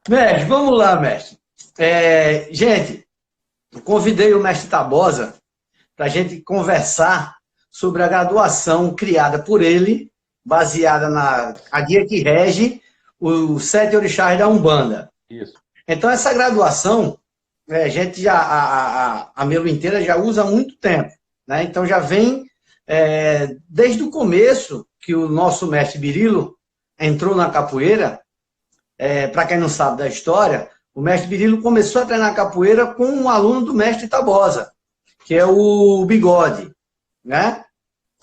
Mestre, vamos lá, mestre. Gente, convidei o mestre Tabosa para a gente conversar sobre a graduação criada por ele, baseada na a guia que rege os sete orixás da Umbanda. Isso. Então, essa graduação, a gente já, a Melo inteira já usa há muito tempo, né? Então, já vem desde o começo que o nosso mestre Birilo entrou na capoeira. Para quem não sabe da história, o mestre Birilo começou a treinar capoeira com um aluno do mestre Tabosa, que é o Bigode, né?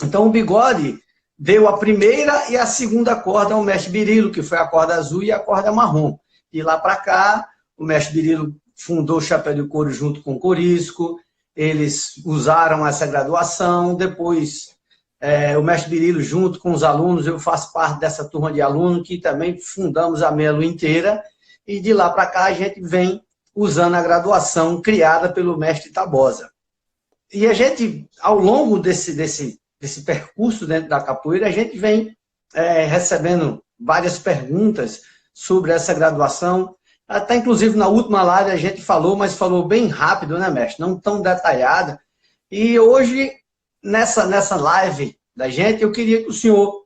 Então, o Bigode deu a primeira e a segunda corda ao mestre Birilo, que foi a corda azul e a corda marrom. De lá para cá, o mestre Birilo fundou o Chapéu de Couro junto com o Corisco, eles usaram essa graduação, depois o mestre Birilo junto com os alunos, eu faço parte dessa turma de alunos que também fundamos a Melo inteira, e de lá para cá a gente vem usando a graduação criada pelo mestre Tabosa. E a gente, ao longo desse percurso dentro da capoeira, a gente vem recebendo várias perguntas sobre essa graduação. Até, inclusive, na última live a gente falou, mas falou bem rápido, né, mestre? Não tão detalhada. E hoje, nessa live da gente, eu queria que o senhor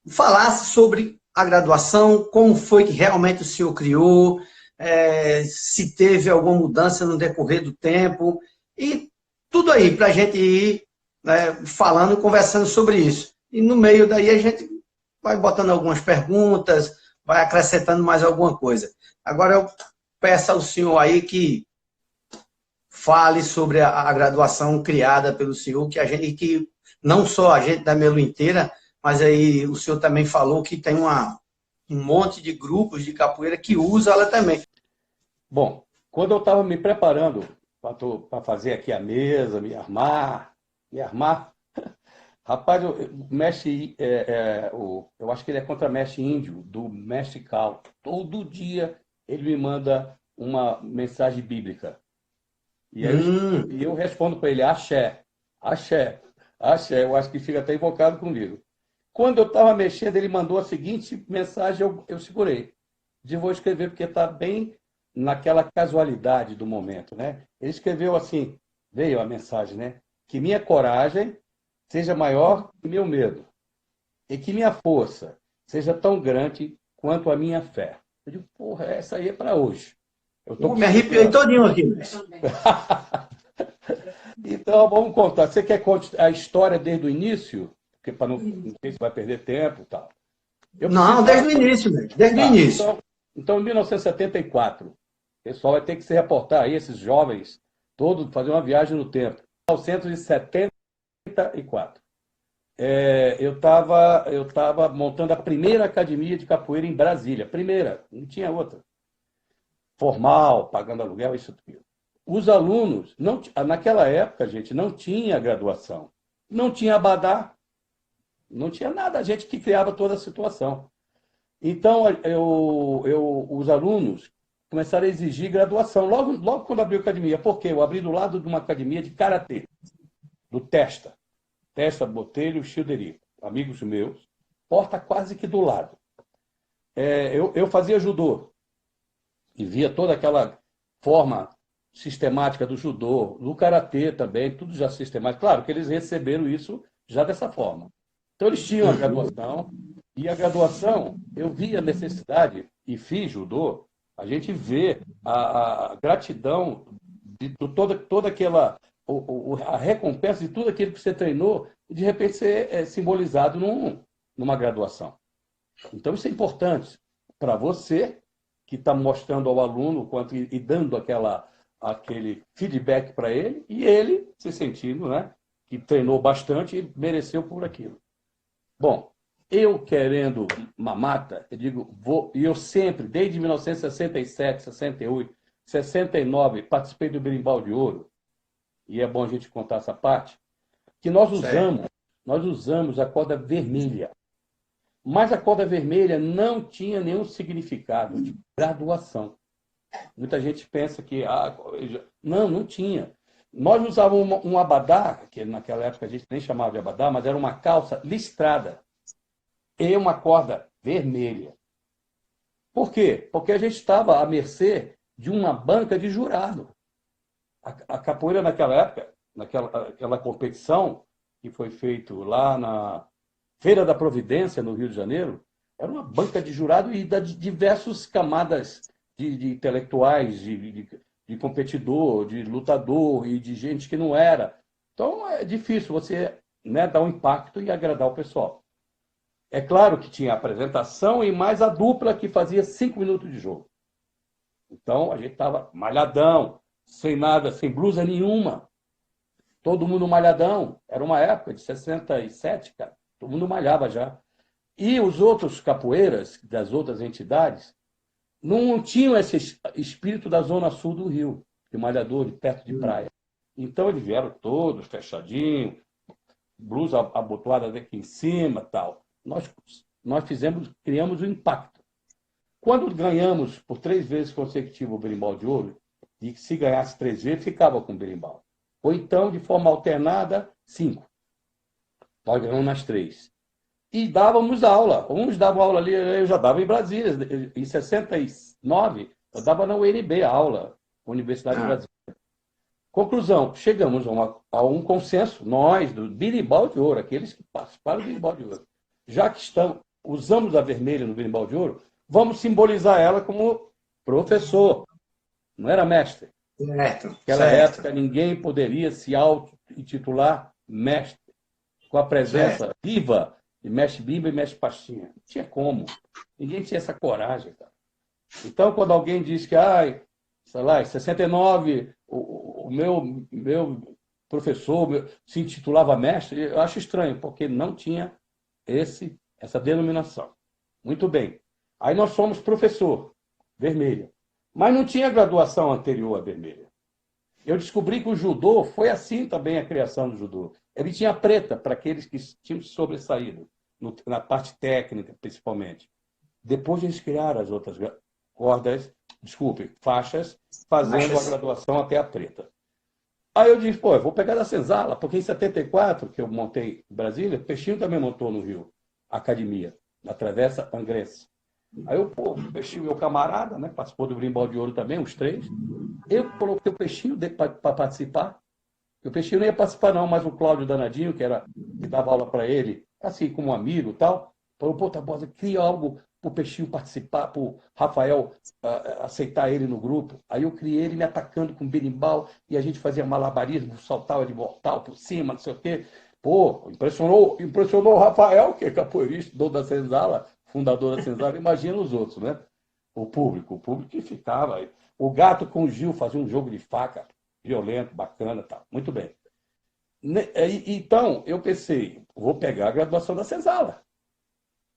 falasse sobre a graduação, como foi que realmente o senhor criou, se teve alguma mudança no decorrer do tempo, e tudo aí para a gente ir falando e conversando sobre isso. E no meio daí a gente vai botando algumas perguntas, vai acrescentando mais alguma coisa. Agora eu peço ao senhor aí que fale sobre a graduação criada pelo senhor, que não só a gente da Melo inteira, mas aí o senhor também falou que tem um monte de grupos de capoeira que usa ela também. Bom, quando eu estava me preparando para fazer aqui a mesa, me armar, rapaz, o mestre, eu acho que ele é contra-mestre índio, do mestre Cal. Todo dia ele me manda uma mensagem bíblica. E aí eu respondo para ele, axé, axé, axé. Eu acho que fica até invocado comigo. Quando eu estava mexendo, ele mandou a seguinte mensagem, eu segurei. Vou escrever porque está bem naquela casualidade do momento, né? Ele escreveu assim, veio a mensagem, né? Que minha coragem seja maior que meu medo e que minha força seja tão grande quanto a minha fé. Eu digo, porra, essa aí é para hoje. Me arrepiei todinho aqui. Então, vamos contar. Você quer contar a história desde o início? Porque para não sei se vai perder tempo e tal. Não, desde o início, desde o início. Então, em 1974, o pessoal vai ter que se reportar aí, esses jovens, todos, fazer uma viagem no tempo. 1974. Eu estava montando a primeira academia de capoeira em Brasília. Primeira, não tinha outra. Formal, pagando aluguel, isso tudo. Os alunos, naquela época, gente, não tinha graduação. Não tinha abadá. Não tinha nada, a gente que criava toda a situação. Então, os alunos começaram a exigir graduação, logo quando abriu a academia. Por quê? Eu abri do lado de uma academia de karatê, do Testa Botelho Childerico, amigos meus, porta quase que do lado. Eu fazia judô e via toda aquela forma sistemática do judô, do karatê também, tudo já sistemático. Claro que eles receberam isso já dessa forma. Então, eles tinham a graduação, e a graduação, eu vi a necessidade, e fiz judô, a gente vê a gratidão de toda aquela, a recompensa de tudo aquilo que você treinou, e de repente ser simbolizado numa graduação. Então, isso é importante para você, que está mostrando ao aluno e dando aquele feedback para ele, e ele se sentindo, né, que treinou bastante e mereceu por aquilo. Bom, eu querendo mamata, eu digo, e eu sempre, desde 1967, 68, 69, participei do Berimbau de Ouro, e é bom a gente contar essa parte, que nós usamos a corda vermelha. Mas a corda vermelha não tinha nenhum significado de graduação. Muita gente pensa que... não tinha. Nós usávamos um abadá, que naquela época a gente nem chamava de abadá, mas era uma calça listrada e uma corda vermelha. Por quê? Porque a gente estava à mercê de uma banca de jurado. A capoeira naquela época, aquela competição que foi feita lá na Feira da Providência, no Rio de Janeiro, era uma banca de jurado e de diversas camadas de intelectuais, de competidor, de lutador e de gente que não era. Então é difícil você, né, dar um impacto e agradar o pessoal. É claro que tinha a apresentação e mais a dupla que fazia 5 minutos de jogo. Então a gente estava malhadão, sem nada, sem blusa nenhuma. Todo mundo malhadão. Era uma época de 67, cara. Todo mundo malhava já. E os outros capoeiras das outras entidades não tinham esse espírito da zona sul do Rio, de malhador, de perto de praia. Então eles vieram todos fechadinhos, blusa abotoada aqui em cima, tal. Nós criamos um impacto. Quando ganhamos por 3 vezes consecutivas o berimbau de ouro, e se ganhasse 3 vezes, ficava com o berimbau. Ou então, de forma alternada, 5. Nós ganhamos nas 3. E dávamos aula. Uns davam aula ali, eu já dava em Brasília. Em 69, eu dava na UNB a aula, Universidade de Brasília. Conclusão, chegamos a um consenso, nós, do berimbau de ouro, aqueles que participaram do berimbau de ouro. Já que usamos a vermelha no berimbau de ouro, vamos simbolizar ela como professor, não era mestre. Certo. Naquela época, ninguém poderia se auto-intitular mestre, com a presença viva de mestre Bimba e mestre Pastinha. Não tinha como. Ninguém tinha essa coragem, cara. Então, quando alguém diz que, sei lá, em 69, o meu professor se intitulava mestre, eu acho estranho, porque não tinha essa denominação. Muito bem. Aí nós somos professor, vermelha. Mas não tinha graduação anterior à vermelha. Eu descobri que o judô foi assim também a criação do judô. Ele tinha preta para aqueles que tinham sobressaído, na parte técnica, principalmente. Depois eles criaram as outras faixas, fazendo a graduação até a preta. Aí eu disse, eu vou pegar da senzala, porque em 74, que eu montei em Brasília, Peixinho também montou no Rio, academia, na Travessa Angrense. Aí o Peixinho, meu camarada, né, participou do Berimbau de Ouro também, os 3. Eu coloquei o Peixinho para participar. O Peixinho não ia participar não, mas o Cláudio Danadinho, que dava aula para ele, assim, como um amigo e tal, falou, Tabosa, cria algo para o Peixinho participar, para o Rafael aceitar ele no grupo. Aí eu criei ele me atacando com berimbau e a gente fazia malabarismo, saltava de mortal por cima, não sei o quê. Impressionou o Rafael, que é capoeirista, dono da senzala, fundador da senzala, imagina os outros, né? O público que ficava. O Gato com o Gil fazia um jogo de faca violento, bacana, tal. Muito bem. Então, eu pensei, vou pegar a graduação da senzala.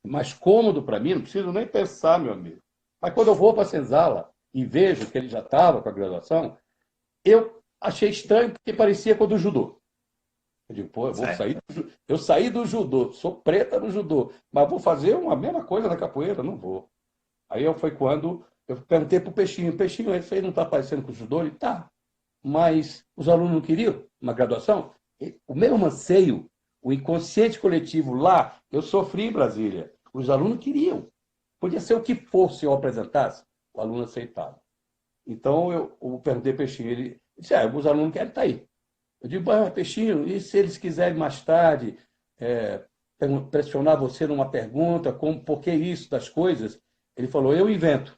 Mais cômodo para mim, não preciso nem pensar, meu amigo. Mas quando eu vou para a senzala e vejo que ele já estava com a graduação, eu achei estranho porque parecia com o do judô. Eu digo, eu saí do judô, sou preta no judô, mas vou fazer a mesma coisa na capoeira? Não vou. Aí foi quando eu perguntei para o Peixinho, ele fez, não está parecendo com o judô? Ele tá, mas os alunos não queriam uma graduação? O meu anseio, o inconsciente coletivo lá, eu sofri em Brasília, os alunos queriam. Podia ser o que fosse eu apresentasse, o aluno aceitava. Então eu perguntei para o Peixinho, ele disse, os alunos querem estar aí. Eu digo, Peixinho, e se eles quiserem mais tarde pressionar você numa pergunta, por que isso das coisas? Ele falou, eu invento.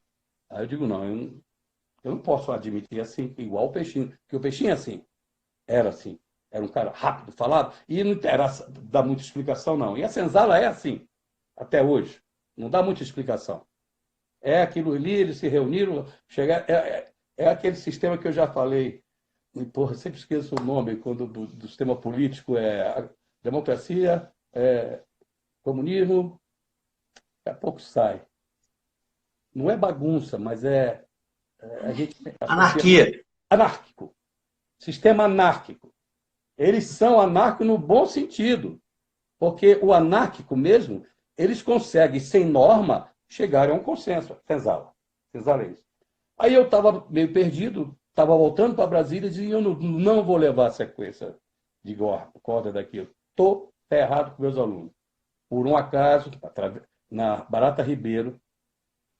Aí eu digo, não, eu não posso admitir assim, igual o Peixinho, porque o Peixinho é assim, era assim, era um cara rápido, falado, e não era dar muita explicação, não. E a senzala é assim, até hoje, não dá muita explicação. É aquilo ali, eles se reuniram, é aquele sistema que eu já falei, sempre esqueço o nome, quando do sistema político é democracia, comunismo, daqui a pouco sai. Não é bagunça, mas a gente anarquia. Anárquico. Sistema anárquico. Eles são anárquicos no bom sentido, porque o anárquico mesmo, eles conseguem, sem norma, chegar a um consenso. Senzala é isso. Aí eu estava meio perdido, estava voltando para Brasília e dizia, eu não vou levar a sequência de corda daquilo. Estou ferrado com meus alunos. Por um acaso, na Barata Ribeiro,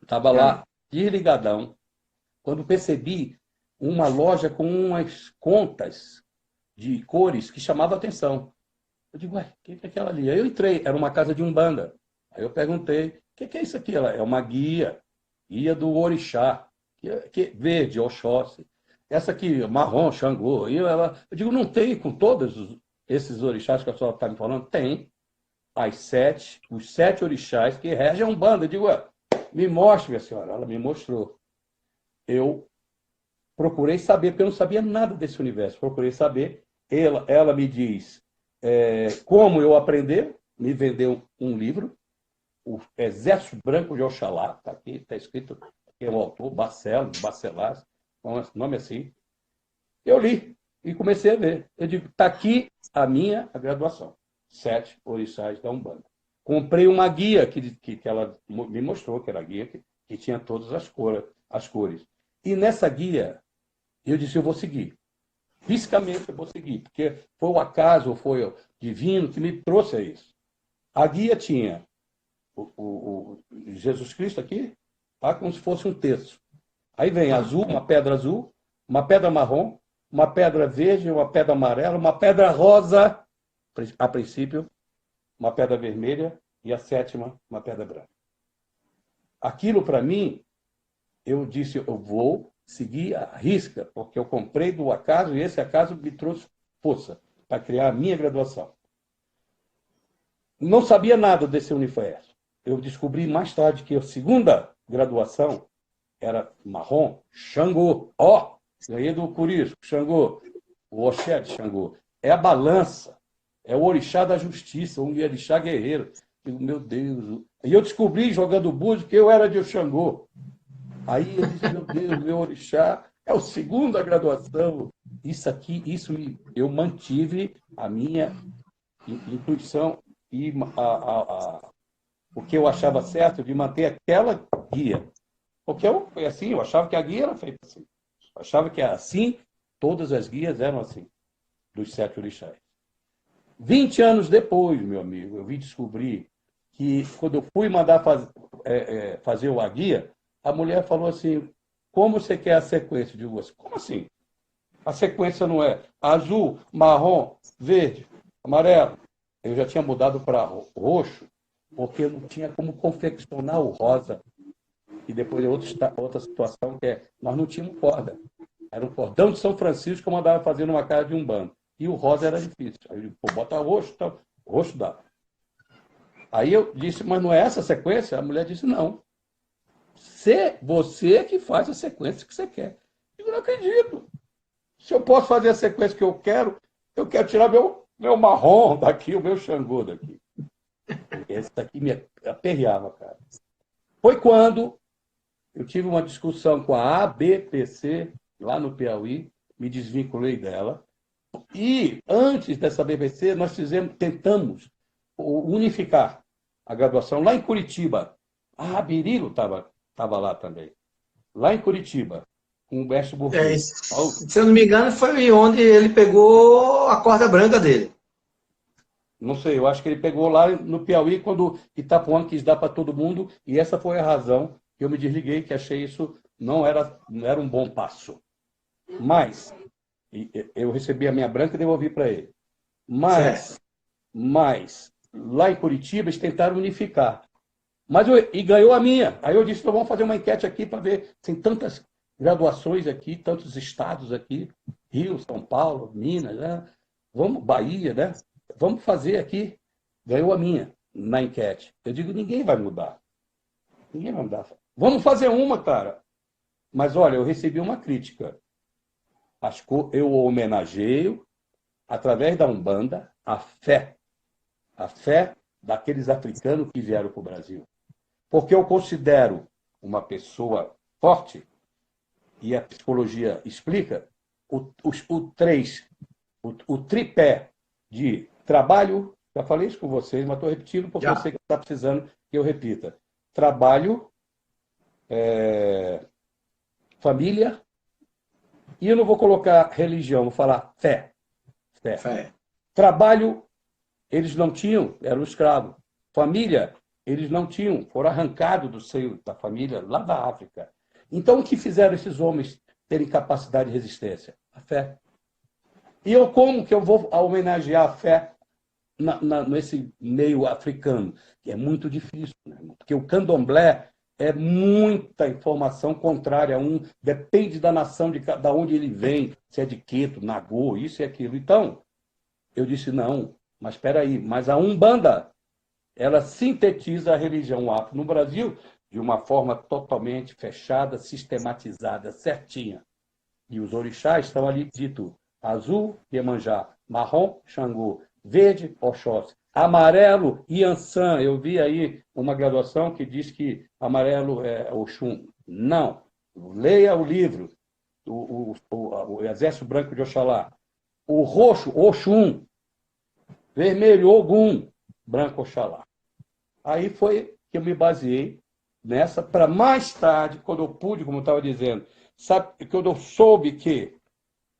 Estava lá, desligadão, quando percebi uma loja com umas contas de cores que chamava a atenção. Eu digo, ué, o que é aquela ali? Aí eu entrei, era uma casa de Umbanda. Aí eu perguntei, o que é isso aqui? Ela é uma guia do Orixá, verde, Oxóssi. Essa aqui, marrom, Xangô. Eu digo, não tem com todos esses orixás que a senhora está me falando? Tem. Os 7 orixás que regem a Umbanda. Eu digo, ué, me mostre, minha senhora. Ela me mostrou. Eu procurei saber, porque eu não sabia nada desse universo. Procurei saber. Ela me diz como eu aprender. Me vendeu um livro, O Exército Branco de Oxalá. Está aqui, está escrito. Aqui é o autor, Bacelar, nome assim. Eu li e comecei a ver. Eu digo, está aqui a graduação. 7 orixás da Umbanda. Comprei uma guia que ela me mostrou, que era a guia que tinha todas as cores. E nessa guia, eu disse, eu vou seguir. Fisicamente eu vou seguir, porque foi o acaso, foi o divino que me trouxe a isso. A guia tinha o Jesus Cristo aqui, tá? Como se fosse um terço. Aí vem azul, uma pedra marrom, uma pedra verde, uma pedra amarela, uma pedra rosa, a princípio, uma pedra vermelha e a 7ª, uma pedra branca. Aquilo, para mim, eu disse, eu vou seguir a risca, porque eu comprei do acaso e esse acaso me trouxe força para criar a minha graduação. Não sabia nada desse universo. Eu descobri mais tarde que a segunda graduação era marrom, Xangô. Ganhei do Curisco, Xangô. O Oxé de Xangô. É a balança. É o orixá da justiça, um orixá guerreiro. Digo, meu Deus. E eu descobri, jogando búzio, que eu era de Xangô. Aí eu disse, meu Deus, meu orixá é o segunda graduação. Eu mantive a minha intuição e o que eu achava certo de manter aquela guia. Porque eu achava que a guia era feita assim. Eu achava que assim, todas as guias eram assim, dos 7 orixás. 20 anos depois, meu amigo, eu vim descobrir que quando eu fui mandar fazer a guia, a mulher falou assim, como você quer a sequência? Eu digo assim, como assim? A sequência não é azul, marrom, verde, amarelo. Eu já tinha mudado para roxo, porque eu não tinha como confeccionar o rosa. E depois outra situação que nós não tínhamos corda. Era um cordão de São Francisco que eu mandava fazer numa casa de Umbanda. E o rosa era difícil. Aí eu digo, bota roxo, então. Roxo dá. Aí eu disse, mas não é essa a sequência? A mulher disse, não. Você que faz a sequência que você quer. Eu não acredito. Se eu posso fazer a sequência que eu quero tirar meu marrom daqui, o meu Xangô daqui. Esse daqui me aperreava, cara. Foi quando eu tive uma discussão com a ABPC, lá no Piauí, me desvinculei dela. E antes dessa BBC, nós tentamos unificar a graduação lá em Curitiba. Birilo estava lá também. Lá em Curitiba, com o mestre Burguês. Se eu não me engano, foi onde ele pegou a corda branca dele. Não sei, eu acho que ele pegou lá no Piauí, quando Itapuã quis dar para todo mundo, e essa foi a razão que eu me desliguei, que achei isso não era um bom passo. Mas eu recebi a minha branca e devolvi para ele. Mas lá em Curitiba eles tentaram unificar. E ganhou a minha. Aí eu disse, então vamos fazer uma enquete aqui para ver. Tem tantas graduações aqui, tantos estados aqui, Rio, São Paulo, Minas, né? Bahia, né? Vamos fazer aqui. Ganhou a minha na enquete. Eu digo, ninguém vai mudar. Ninguém vai mudar. Vamos fazer uma, cara. Mas olha, eu recebi uma crítica. Eu homenageio, através da Umbanda, a fé daqueles africanos que vieram para o Brasil. Porque eu considero uma pessoa forte, e a psicologia explica, o tripé de trabalho, já falei isso com vocês, mas estou repetindo porque eu sei que está precisando que eu repita. Trabalho, família, e eu não vou colocar religião, vou falar fé. Trabalho, eles não tinham, eram escravos. Família, eles não tinham, foram arrancados do seio da família, lá da África. Então, o que fizeram esses homens terem capacidade de resistência? A fé. E eu, como que eu vou homenagear a fé nesse meio africano? Que é muito difícil, né? Porque o candomblé é muita informação contrária a um, depende da nação, da onde ele vem, se é de Queto, Nagô, isso e aquilo. Então, eu disse, não, mas espera aí, mas a Umbanda, ela sintetiza a religião afro no Brasil de uma forma totalmente fechada, sistematizada, certinha. E os orixás estão ali dito azul, Iemanjá, marrom, Xangô, verde, Oxóssi, amarelo, Iansã. Eu vi aí uma graduação que diz que amarelo é Oxum. Não. Leia o livro, o Exército Branco de Oxalá. O roxo, Oxum. Vermelho, Ogum. Branco, Oxalá. Aí foi que eu me baseei nessa, para mais tarde, quando eu pude, como eu estava dizendo, sabe, quando eu soube que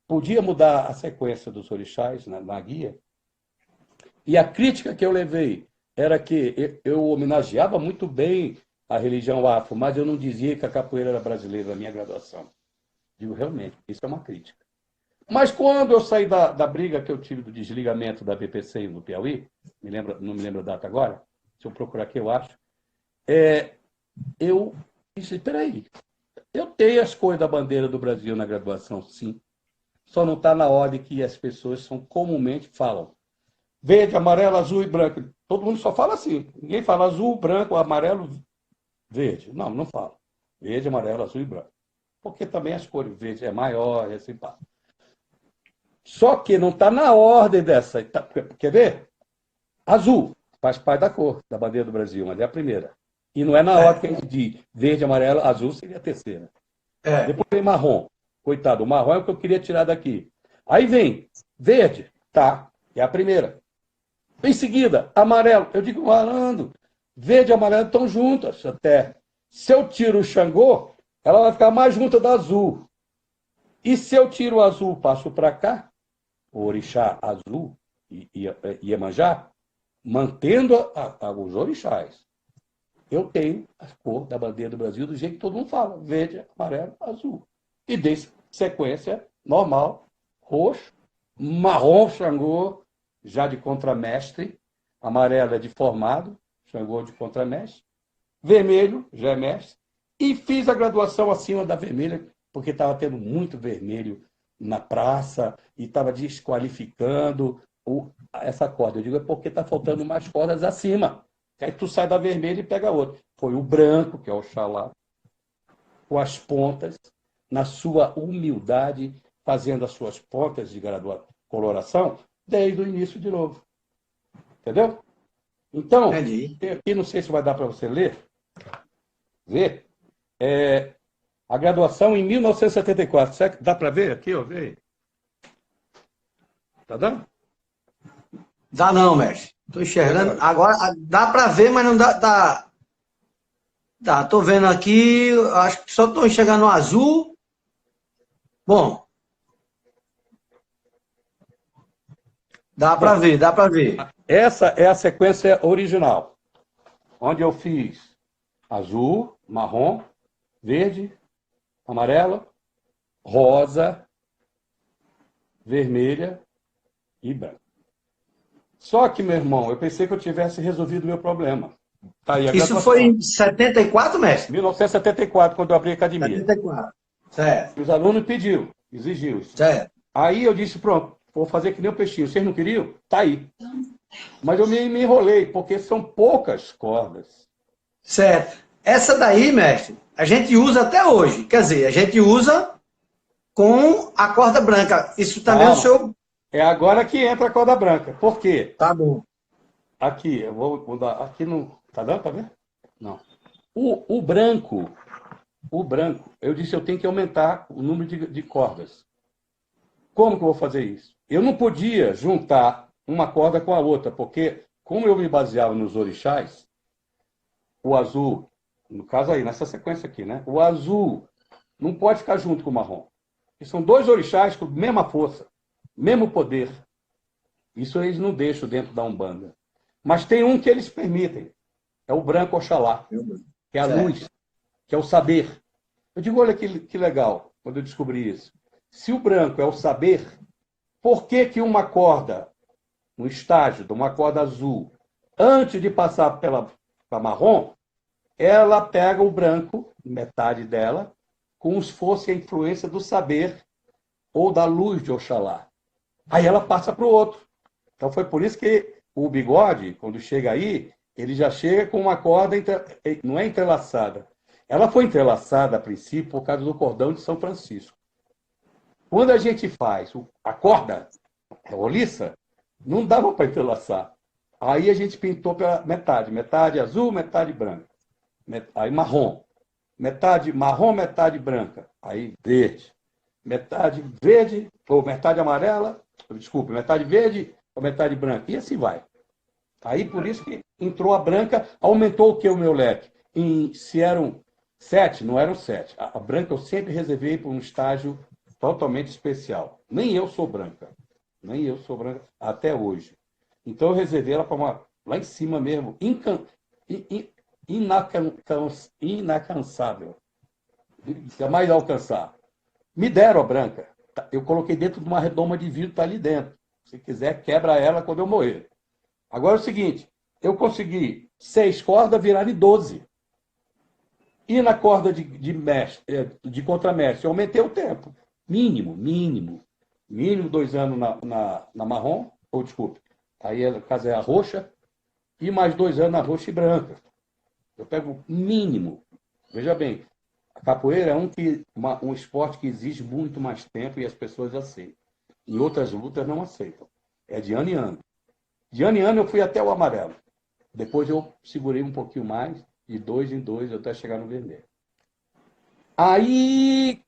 podia mudar a sequência dos orixás na guia, e a crítica que eu levei era que eu homenageava muito bem a religião afro, mas eu não dizia que a capoeira era brasileira na minha graduação. Digo, realmente, isso é uma crítica. Mas quando eu saí da briga que eu tive do desligamento da BPC no Piauí, não me lembro a data agora, se eu procurar aqui eu acho, eu disse, espera aí, eu tenho as cores da bandeira do Brasil na graduação, sim. Só não está na ordem que as pessoas comumente falam. Verde, amarelo, azul e branco. Todo mundo só fala assim. Ninguém fala azul, branco, amarelo, verde. Não, não fala. Verde, amarelo, azul e branco. Porque também as cores, verde é maior, é assim, pá. Só que não está na ordem dessa. Quer ver? Azul faz parte da cor da bandeira do Brasil, mas é a primeira. E não é na ordem que a gente diz verde, amarelo, azul seria a terceira. Depois vem marrom. Coitado, o marrom é o que eu queria tirar daqui. Aí vem verde, tá, é a primeira. Em seguida, amarelo. Eu digo, malandro, verde e amarelo estão juntas até. Se eu tiro o Xangô, ela vai ficar mais junta da azul. E se eu tiro o azul, passo para cá, o orixá azul e Iemanjá, mantendo os orixás. Eu tenho a cor da bandeira do Brasil do jeito que todo mundo fala. Verde, amarelo, azul. E dei sequência normal, roxo, marrom, Xangô, já de contramestre, amarelo é de formado, Xangô de contramestre, vermelho, já é mestre, e fiz a graduação acima da vermelha, porque estava tendo muito vermelho na praça e estava desqualificando essa corda. Eu digo, é porque está faltando mais cordas acima. Aí tu sai da vermelha e pega outra. Foi o branco, que é o Oxalá, com as pontas, na sua humildade, fazendo as suas pontas de coloração, desde o início de novo. Entendeu? Então, aqui não sei se vai dar para você ler, ver, a graduação em 1974. Certo? Dá para ver aqui, ó? Vê. Tá dando? Dá não, mestre. Estou enxergando. Agora dá para ver, mas não dá. Estou vendo aqui, acho que só estou enxergando o azul. Bom. Dá para ver, dá para ver. Essa é a sequência original, onde eu fiz azul, marrom, verde, amarelo, rosa, vermelha e branco. Só que, meu irmão, eu pensei que eu tivesse resolvido o meu problema. Tá aí a Isso graduação. foi em 74, mestre? 1974, quando eu abri a academia. 74, certo. E os alunos pediram, exigiram isso. Certo. Aí eu disse, pronto, vou fazer que nem o peixinho. Vocês não queriam? Tá aí. Mas eu me enrolei, porque são poucas cordas. Certo. Essa daí, mestre, a gente usa até hoje. Quer dizer, a gente usa com a corda branca. Isso também é o seu... É agora que entra a corda branca. Por quê? Tá bom. Aqui, eu vou mudar. Aqui não... Tá dando para ver? Não. O branco, eu disse eu tenho que aumentar o número de cordas. Como que eu vou fazer isso? Eu não podia juntar uma corda com a outra, porque como eu me baseava nos orixás, o azul, no caso aí, nessa sequência aqui, né? O azul não pode ficar junto com o marrom. E são dois orixás com a mesma força, mesmo poder. Isso eles não deixam dentro da Umbanda. Mas tem um que eles permitem. é o branco Oxalá, que é a Certo. luz, que é o saber. Eu digo, olha que legal, quando eu descobri isso. Se o branco é o saber, por que que uma corda, um estágio de uma corda azul, antes de passar pela marrom, ela pega o branco, metade dela, como se fosse a influência do saber ou da luz de Oxalá. Aí ela passa para o outro. Então foi por isso que o bigode, quando chega aí, ele já chega com uma corda, não é entrelaçada. Ela foi entrelaçada a princípio por causa do cordão de São Francisco. Quando a gente faz a corda roliça, não dava para entrelaçar. Aí a gente pintou pela metade, metade azul, metade branca. Aí marrom. Metade marrom, metade branca. Aí verde. Metade verde, ou metade amarela, desculpe, metade verde ou metade branca. E assim vai. Aí por isso que entrou a branca, aumentou o que o meu leque? Se eram 7, não eram 7. A branca eu sempre reservei para um estágio totalmente especial. Nem eu sou branca. Nem eu sou branca até hoje. Então eu reservei ela para lá em cima mesmo, inacansável. Jamais alcançar. Me deram a branca. Eu coloquei dentro de uma redoma de vidro, está ali dentro. Se quiser, quebra ela quando eu morrer. Agora é o seguinte, eu consegui 6 cordas virarem 12. E na corda de contramestre, eu aumentei o tempo. Mínimo 2 anos na marrom, ou desculpe, aí no caso é a roxa, e mais 2 anos na roxa e branca. Eu pego mínimo. Veja bem, a capoeira é um esporte que exige muito mais tempo e as pessoas aceitam. Em outras lutas não aceitam. É de ano em ano. De ano em ano eu fui até o amarelo. Depois eu segurei um pouquinho mais, de 2 em 2, até chegar no vermelho. Aí,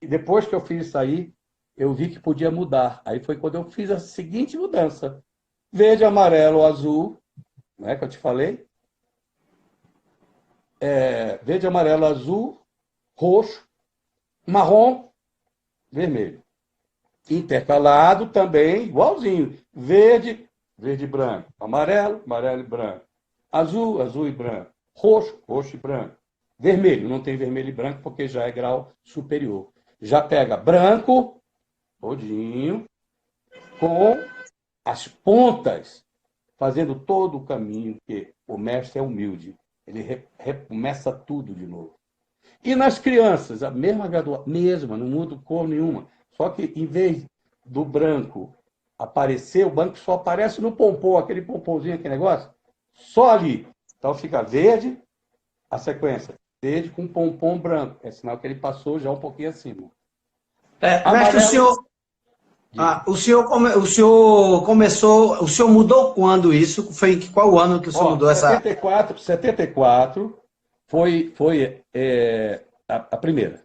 depois que eu fiz isso aí, eu vi que podia mudar. Aí foi quando eu fiz a seguinte mudança. Verde, amarelo, azul, né, que eu te falei. Verde, amarelo, azul, roxo, marrom, vermelho. Intercalado também, igualzinho. Verde, verde e branco. Amarelo, amarelo e branco. Azul, azul e branco. Roxo, roxo e branco. Vermelho, não tem vermelho e branco porque já é grau superior. Já pega branco, todinho, com as pontas, fazendo todo o caminho, que o mestre é humilde. Ele recomeça tudo de novo. E nas crianças, a mesma graduação, não muda cor nenhuma. Só que, em vez do branco aparecer, o branco só aparece no pompom, aquele pomponzinho, aquele negócio, só ali. Então fica verde, a sequência, verde com pompom branco. É sinal que ele passou já um pouquinho acima. Mestre, Amarelo. o senhor começou, o senhor mudou quando isso? Foi em qual ano que o senhor mudou essa? 74 foi a primeira.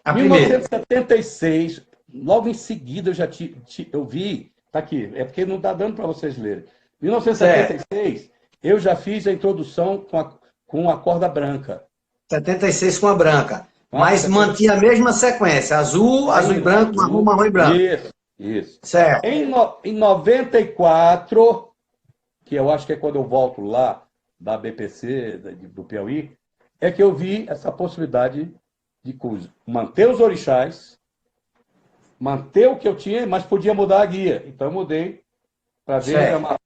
A Em primeira. 1976, logo em seguida eu vi, tá aqui, é porque não está dando para vocês lerem. Em 1976, eu já fiz a introdução com a corda branca. 76 com a branca. Mas 70... mantinha a mesma sequência, azul, azul e branco, marrom, marrom e branco. Isso. Certo. Em 94, que eu acho que é quando eu volto lá da BPC, do Piauí, é que eu vi essa possibilidade de manter os orixás, manter o que eu tinha, mas podia mudar a guia. Então eu mudei para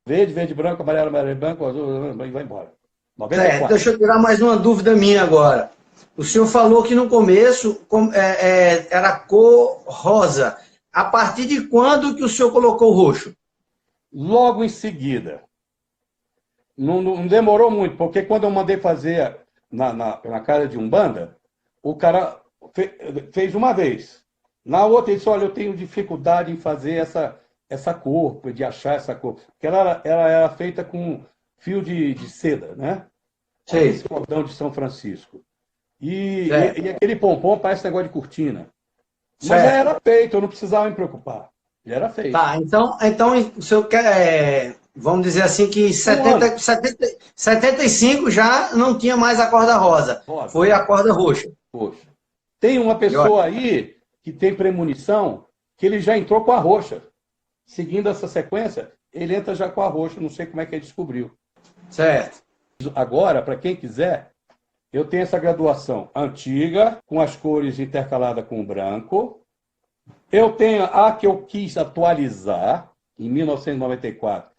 verde, verde, branco, amarelo, amarelo, branco, azul, e vai embora. 94. Certo. Deixa eu tirar mais uma dúvida minha agora. O senhor falou que no começo era cor rosa. A partir de quando que o senhor colocou roxo? Logo em seguida. Não demorou muito, porque quando eu mandei fazer na casa de Umbanda, o cara fez uma vez. Na outra, ele disse, olha, eu tenho dificuldade em fazer essa cor, de achar essa cor. Porque ela era feita com fio de seda, né? Sei. Esse cordão de São Francisco. E aquele pompom parece negócio de cortina. Mas já era feito, eu não precisava me preocupar. Já era feito. Tá, então o senhor quer, vamos dizer assim, que em 75 já não tinha mais a corda rosa. Foi a corda roxa. Poxa. Tem uma pessoa aí que tem premonição que ele já entrou com a roxa. Seguindo essa sequência, ele entra já com a roxa. Não sei como é que ele descobriu. Certo. Agora, para quem quiser, eu tenho essa graduação antiga, com as cores intercaladas com o branco. Eu tenho a que eu quis atualizar, em 1994,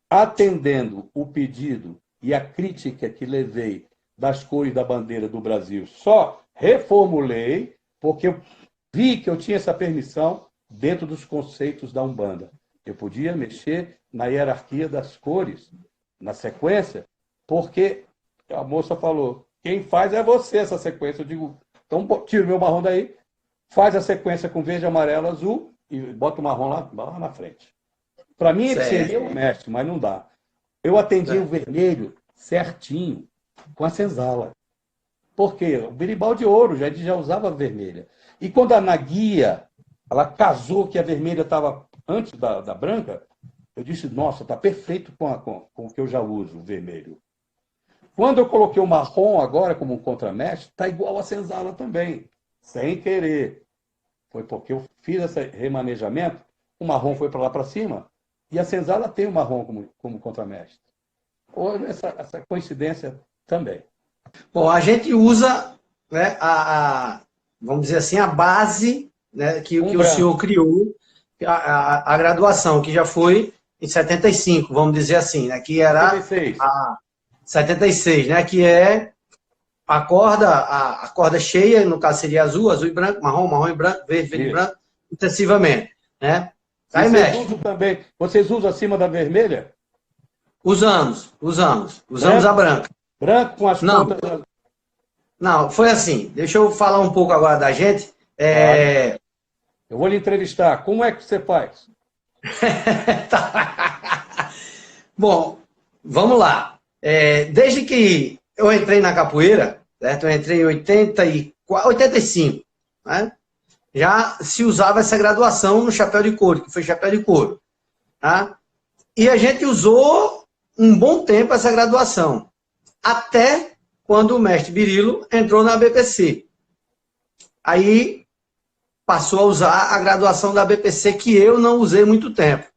atendendo o pedido e a crítica que levei das cores da bandeira do Brasil. Só reformulei, porque eu vi que eu tinha essa permissão dentro dos conceitos da Umbanda. Eu podia mexer na hierarquia das cores, na sequência, porque a moça falou, quem faz é você essa sequência. Eu digo, então tira o meu marrom daí, faz a sequência com verde, amarelo, azul e bota o marrom lá na frente. Para mim ele seria o mestre, mas não dá. Eu atendi o vermelho certinho, com a senzala. Por quê? O berimbau de ouro já usava vermelha. E quando a Naguia, ela casou que a vermelha estava antes da branca, eu disse, nossa, está perfeito com o que eu já uso, o vermelho. Quando eu coloquei o marrom agora como um contramestre, está igual a senzala também, sem querer. Foi porque eu fiz esse remanejamento, o marrom foi para lá para cima, e a senzala tem o marrom como contramestre. Ou essa coincidência também. Bom, a gente usa, né, vamos dizer assim, a base, né, que o senhor criou, a graduação, que já foi em 75, vamos dizer assim, né, que era 76. a 76, né, que é a corda cheia, no caso seria azul, azul e branco, marrom, marrom e branco, verde, verde e branco, intensivamente, né? Aí vocês usam também, vocês usam acima da vermelha? Usamos a branca. Branco com as pontas... Não, foi assim, deixa eu falar um pouco agora da gente. Eu vou lhe entrevistar, como é que você faz? Tá. Bom, vamos lá. Desde que eu entrei na capoeira, certo? Eu entrei em 85, né? Já se usava essa graduação no chapéu de couro, que foi chapéu de couro. Tá? E a gente usou um bom tempo essa graduação, até quando o mestre Birilo entrou na BPC. Aí passou a usar a graduação da BPC, que eu não usei muito tempo.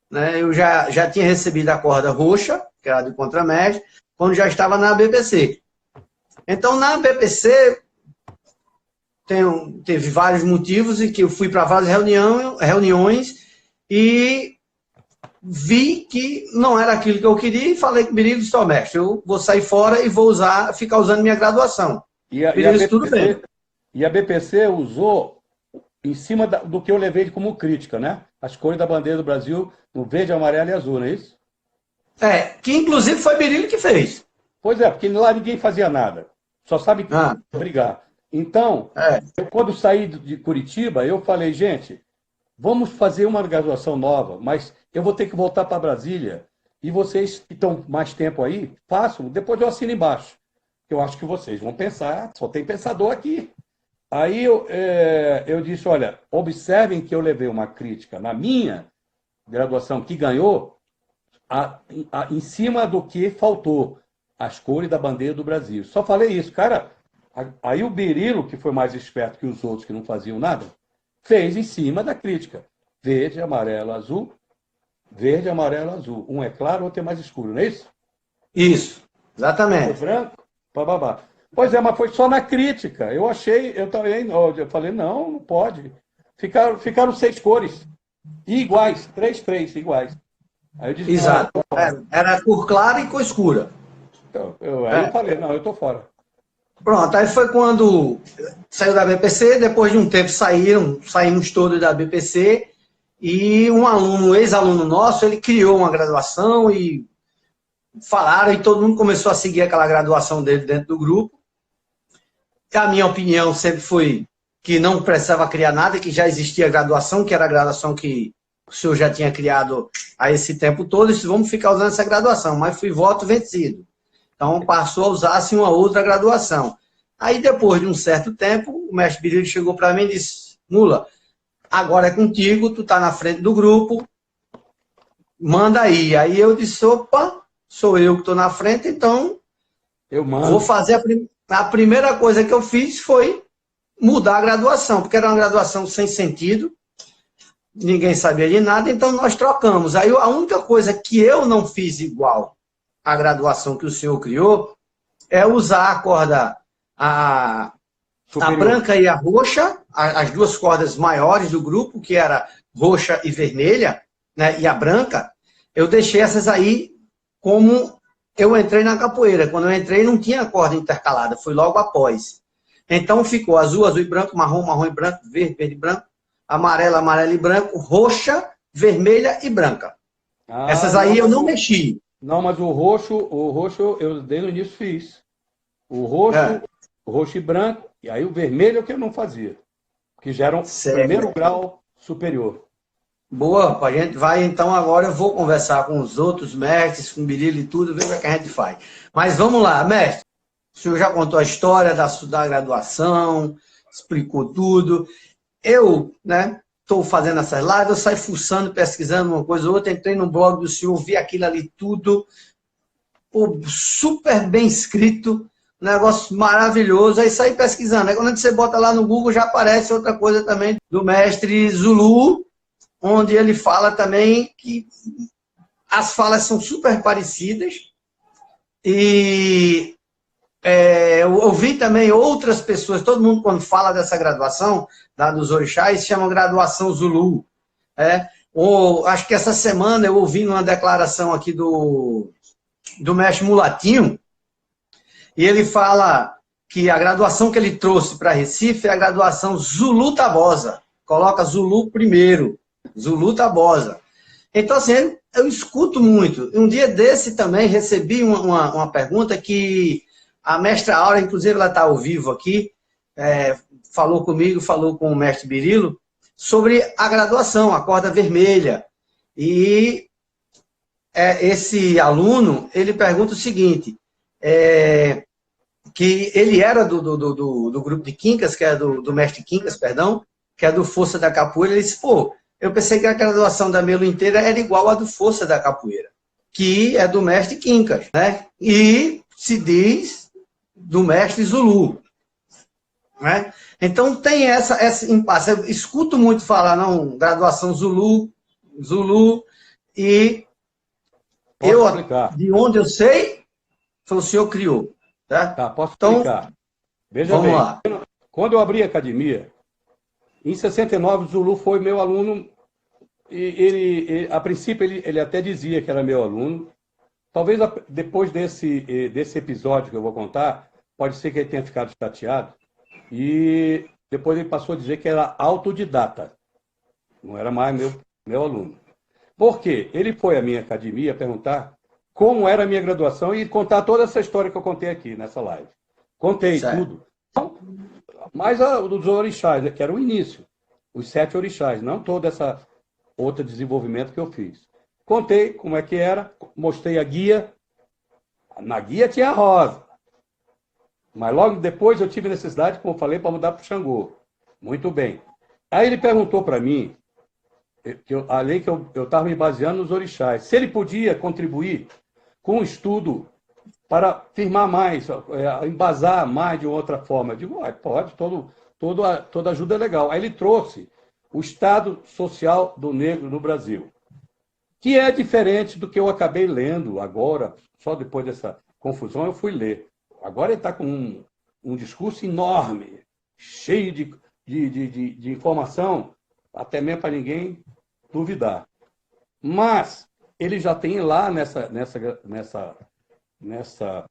Né? Eu já tinha recebido a corda roxa, que era de contramestre, quando já estava na BPC. Então, na BPC, teve vários motivos em que eu fui para várias reuniões e vi que não era aquilo que eu queria e falei com o Birilo, disse, mestre, eu vou sair fora e vou ficar usando minha graduação. E a BPC, tudo bem. E a BPC usou em cima do que eu levei como crítica, né? As cores da bandeira do Brasil no verde, amarelo e azul, não é isso? Que inclusive foi Birilo que fez. Pois é, porque lá ninguém fazia nada. Só sabe brigar. Então, eu, quando saí de Curitiba, eu falei, gente, vamos fazer uma graduação nova, mas eu vou ter que voltar para Brasília. E vocês que estão mais tempo aí, façam, depois eu assino embaixo. Eu acho que vocês vão pensar, só tem pensador aqui. Aí eu disse, olha, observem que eu levei uma crítica na minha graduação que ganhou em cima do que faltou, as cores da bandeira do Brasil. Só falei isso, cara. Aí o Birilo, que foi mais esperto que os outros que não faziam nada, fez em cima da crítica. Verde, amarelo, azul. Verde, amarelo, azul. Um é claro, o outro é mais escuro, não é isso? Isso, exatamente. O branco, bababá. Pois é, mas foi só na crítica. Eu falei, não pode. Ficaram 6 cores. Iguais, 3 iguais. Aí eu disse, exato. Era cor clara e cor escura. Aí eu falei, não, eu tô fora. Pronto, aí foi quando saiu da BPC, depois de um tempo saímos todos da BPC, e um ex-aluno nosso, ele criou uma graduação e falaram, e todo mundo começou a seguir aquela graduação dele dentro do grupo. A minha opinião sempre foi que não precisava criar nada, que já existia a graduação, que era a graduação que o senhor já tinha criado há esse tempo todo, e disse, vamos ficar usando essa graduação, mas fui voto vencido. Então, passou a usar assim, uma outra graduação. Aí, depois de um certo tempo, o mestre Birilo chegou para mim e disse, Mula, agora é contigo, tu tá na frente do grupo, manda aí. Aí eu disse, opa, sou eu que estou na frente, então eu mando. Vou fazer a primeira coisa que eu fiz foi mudar a graduação, porque era uma graduação sem sentido, ninguém sabia de nada, então nós trocamos. Aí a única coisa que eu não fiz igual a graduação que o senhor criou, é usar a corda, a branca e a roxa, as duas cordas maiores do grupo, que era roxa e vermelha, né, e a branca, eu deixei essas aí como eu entrei na capoeira. Quando eu entrei, não tinha corda intercalada, foi logo após. Então ficou azul, azul e branco, marrom, marrom e branco, verde, verde e branco, amarelo, amarelo e branco, roxa, vermelha e branca. Essas aí eu não mexi. Não, mas o roxo eu desde o início fiz. O roxo e branco, e aí o vermelho é o que eu não fazia, que já era um primeiro grau superior. Boa, a gente vai, então agora eu vou conversar com os outros mestres, com o Birilo e tudo, ver o que a gente faz. Mas vamos lá, mestre. O senhor já contou a história da graduação, explicou tudo. Eu, né, estou fazendo essas lives, eu saio fuçando, pesquisando uma coisa ou outra, entrei no blog do senhor, vi aquilo ali tudo, super bem escrito, negócio maravilhoso, aí saí pesquisando. Aí quando você bota lá no Google, já aparece outra coisa também do mestre Zulu, onde ele fala também que as falas são super parecidas. E eu ouvi também outras pessoas, todo mundo quando fala dessa graduação, dos orixás, chama graduação Zulu. Acho que essa semana eu ouvi uma declaração aqui do mestre Mulatinho, e ele fala que a graduação que ele trouxe para Recife é a graduação Zulu Tabosa. Coloca Zulu primeiro. Zulu Tabosa. Então, assim, eu escuto muito. Um dia desse também recebi uma pergunta que a mestra Aura, inclusive ela está ao vivo aqui, falou comigo, falou com o mestre Birilo, sobre a graduação, a corda vermelha. E esse aluno, ele pergunta o seguinte, que ele era do grupo de Quincas, que é do mestre Quincas, perdão, que é do Força da Capoeira, ele disse, eu pensei que a graduação da Melo inteira era igual à do Força da Capoeira, que é do mestre Quincas, né? E se diz do mestre Zulu, né? Então tem essa impasse. Eu escuto muito falar, não, graduação Zulu, e posso explicar. De onde eu sei, foi o senhor criou. Tá, posso explicar. Então, veja bem, lá. Quando eu abri a academia, em 69, o Zulu foi meu aluno, e a princípio ele até dizia que era meu aluno. Talvez depois desse episódio que eu vou contar, pode ser que ele tenha ficado chateado, e depois ele passou a dizer que era autodidata, não era mais meu aluno. Por quê? Ele foi à minha academia perguntar como era a minha graduação e contar toda essa história que eu contei aqui nessa live. Contei tudo. Mas dos orixás, que era o início. Os 7 orixás, não todo esse outro desenvolvimento que eu fiz. Contei como é que era, mostrei a guia. Na guia tinha a rosa. Mas logo depois eu tive necessidade, como eu falei, para mudar para o Xangô. Muito bem. Aí ele perguntou para mim, além que eu estava me baseando nos orixás, se ele podia contribuir com um estudo para firmar mais, embasar mais de outra forma. Eu digo, pode, toda ajuda é legal. Aí ele trouxe o estado social do negro no Brasil, que é diferente do que eu acabei lendo agora, só depois dessa confusão eu fui ler. Agora ele está com um discurso enorme, cheio de informação, até mesmo para ninguém duvidar. Mas ele já tem lá nessa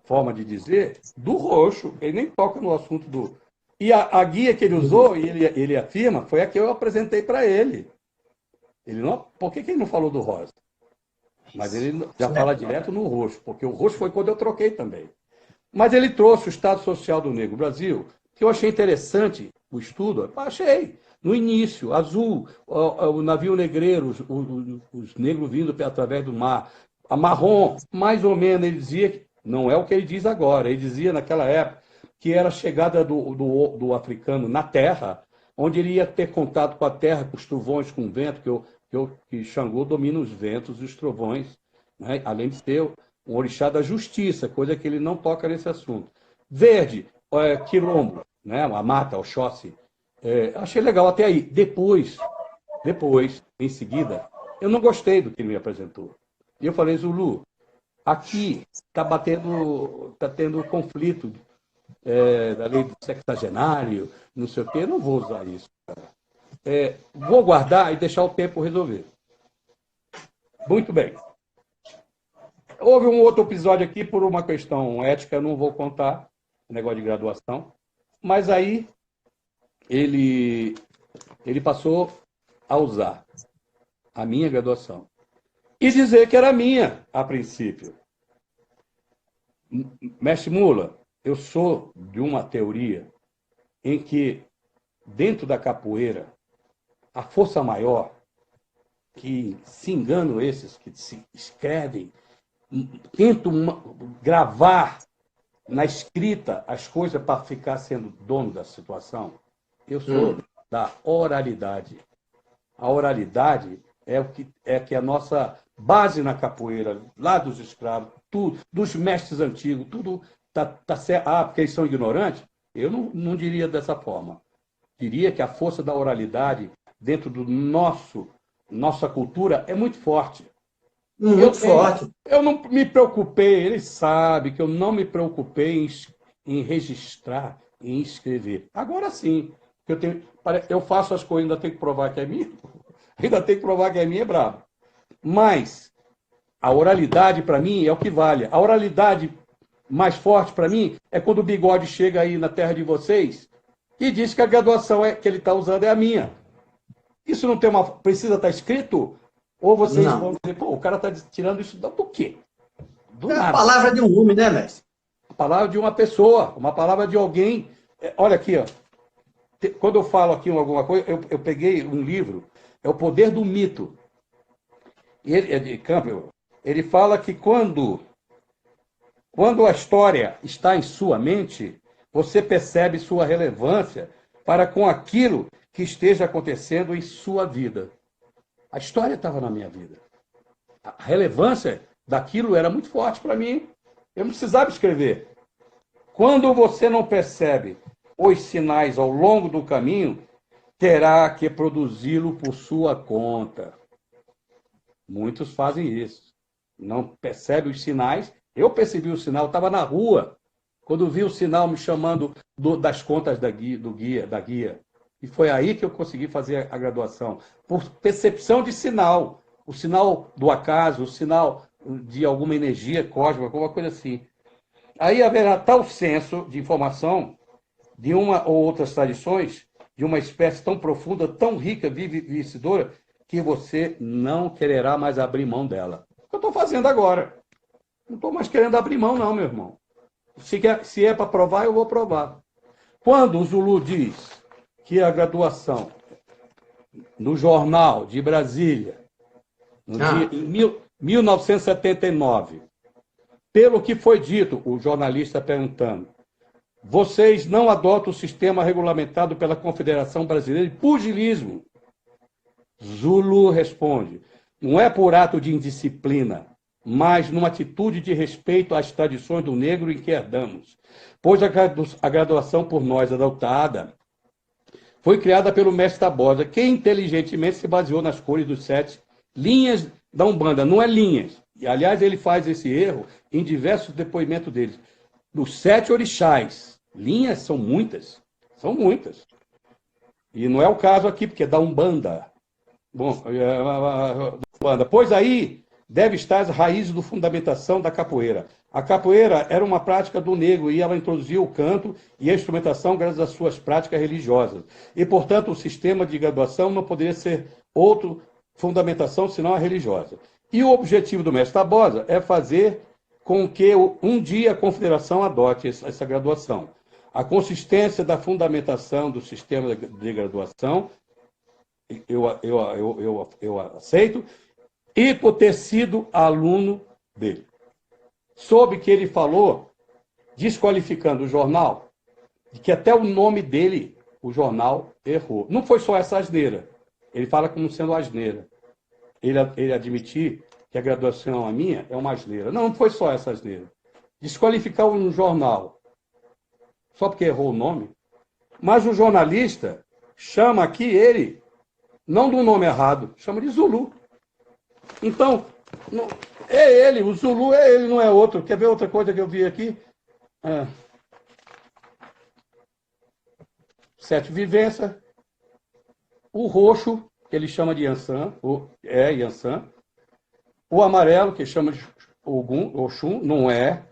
forma de dizer, do roxo, ele nem toca no assunto do... E a guia que ele usou, e ele afirma, foi a que eu apresentei para ele. Por que ele não falou do rosa? Mas ele já fala direto no roxo, porque o roxo foi quando eu troquei também. Mas ele trouxe o Estado Social do Negro Brasil, que eu achei interessante o estudo, achei. No início, azul, o navio negreiro, os negros vindo através do mar. A marrom, mais ou menos, ele dizia, que não é o que ele diz agora, ele dizia naquela época que era a chegada do africano na terra, onde ele ia ter contato com a terra, com os trovões, com o vento, que Xangô domina os ventos e os trovões, né? Além de ser um orixá da justiça, coisa que ele não toca nesse assunto. Verde, quilombo, né? A mata, o Oxóssi. Achei legal até aí. Depois, em seguida, eu não gostei do que ele me apresentou. E eu falei, Zulu, aqui tá tendo conflito da lei do sexagenário, não sei o quê, eu não vou usar isso. Vou guardar e deixar o tempo resolver. Muito bem. Houve um outro episódio aqui, por uma questão ética, eu não vou contar, negócio de graduação, mas aí ele passou a usar a minha graduação e dizer que era minha, a princípio. Mestre Mula, eu sou de uma teoria em que, dentro da capoeira, a força maior, que se enganam esses que se escrevem, tentam gravar na escrita as coisas para ficar sendo dono da situação, eu sou da oralidade. A oralidade é que é a nossa base na capoeira, lá dos escravos, tudo, dos mestres antigos, tudo tá certo. Porque eles são ignorantes? Eu não diria dessa forma. Diria que a força da oralidade dentro do nossa cultura é muito forte. Muito forte. Eu não me preocupei, ele sabe que eu não me preocupei em registrar, em escrever. Agora sim, eu faço as coisas, ainda tenho que provar que é minha, ainda tenho que provar que é minha, é brabo. Mas a oralidade, para mim, é o que vale. A oralidade mais forte, para mim, é quando o Bigode chega aí na terra de vocês e diz que a graduação que ele está usando é a minha. Isso não precisa estar escrito? Ou vocês vão dizer, pô, o cara está tirando isso do quê? Do nada. A palavra de um homem, né, mestre? A palavra de uma pessoa, uma palavra de alguém. Olha aqui, ó. Quando eu falo aqui alguma coisa, eu peguei um livro, é O Poder do Mito. Ele, é de Campbell. Ele fala que quando a história está em sua mente, você percebe sua relevância para com aquilo que esteja acontecendo em sua vida. A história estava na minha vida. A relevância daquilo era muito forte para mim. Eu não precisava escrever. Quando você não percebe os sinais ao longo do caminho, terá que produzi-lo por sua conta. Muitos fazem isso. Não percebe os sinais. Eu percebi o sinal, estava na rua, quando vi o sinal me chamando das contas da guia. E foi aí que eu consegui fazer a graduação. Por percepção de sinal. O sinal do acaso, o sinal de alguma energia cósmica, alguma coisa assim. Aí haverá tal senso de informação de uma ou outras tradições, de uma espécie tão profunda, tão rica, vividora, que você não quererá mais abrir mão dela. O que eu estou fazendo agora? Não estou mais querendo abrir mão, não, meu irmão. Se é para provar, eu vou provar. Quando o Zulu diz que a graduação no Jornal de Brasília, em 1979, pelo que foi dito, o jornalista perguntando, vocês não adotam o sistema regulamentado pela Confederação Brasileira de Pugilismo? Zulu responde, não é por ato de indisciplina, mas numa atitude de respeito às tradições do negro em que herdamos, pois a graduação por nós adotada foi criada pelo mestre Tabosa, que inteligentemente se baseou nas cores dos 7 linhas da Umbanda, não é linhas. E, aliás, ele faz esse erro em diversos depoimentos dele. Dos 7 orixás, linhas são muitas. E não é o caso aqui, porque é da Umbanda. Bom, pois aí deve estar as raízes da fundamentação da capoeira. A capoeira era uma prática do negro e ela introduziu o canto e a instrumentação graças às suas práticas religiosas. E, portanto, o sistema de graduação não poderia ser outra fundamentação senão a religiosa. E o objetivo do mestre Tabosa é fazer com que um dia a Confederação adote essa graduação. A consistência da fundamentação do sistema de graduação, eu aceito, e por ter sido aluno dele. Soube que ele falou, desqualificando o jornal, de que até o nome dele, o jornal, errou. Não foi só essa asneira. Ele fala como sendo asneira. Ele admitir que a graduação a minha é uma asneira. Não foi só essa asneira. Desqualificar um jornal só porque errou o nome. Mas o jornalista chama aqui ele, não do nome errado, chama de Zulu. Então, É ele, o Zulu é ele, não é outro. Quer ver outra coisa que eu vi aqui? Ah, Sete Vivência. O roxo, que ele chama de Yansan, Yansan. O amarelo, que chama de Ogum, Oxum, não é.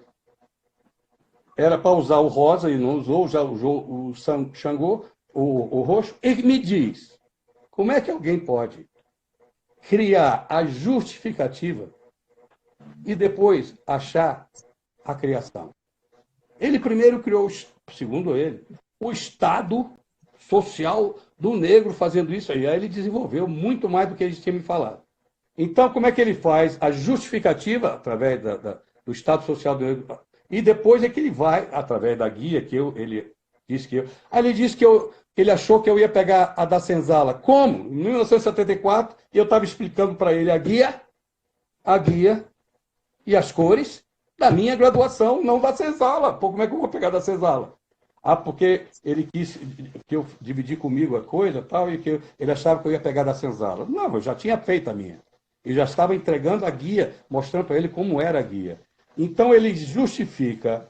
Era para usar o rosa e não usou, já usou o Xangô, o roxo. E me diz, como é que alguém pode criar a justificativa e depois achar a criação? Ele primeiro criou, segundo ele, o Estado social do negro fazendo isso aí. Aí ele desenvolveu muito mais do que ele tinha me falado. Então, como é que ele faz a justificativa através do Estado social do negro? E depois é que ele vai, através da guia, ele disse que eu. Aí ele disse que ele achou que eu ia pegar a da senzala. Como? Em 1974, eu estava explicando para ele a guia e as cores da minha graduação, não da senzala. Pô, como é que eu vou pegar da senzala? Ah, porque ele quis que eu dividir comigo a coisa tal, e que ele achava que eu ia pegar da senzala. Não, eu já tinha feito a minha. E já estava entregando a guia, mostrando para ele como era a guia. Então, ele justifica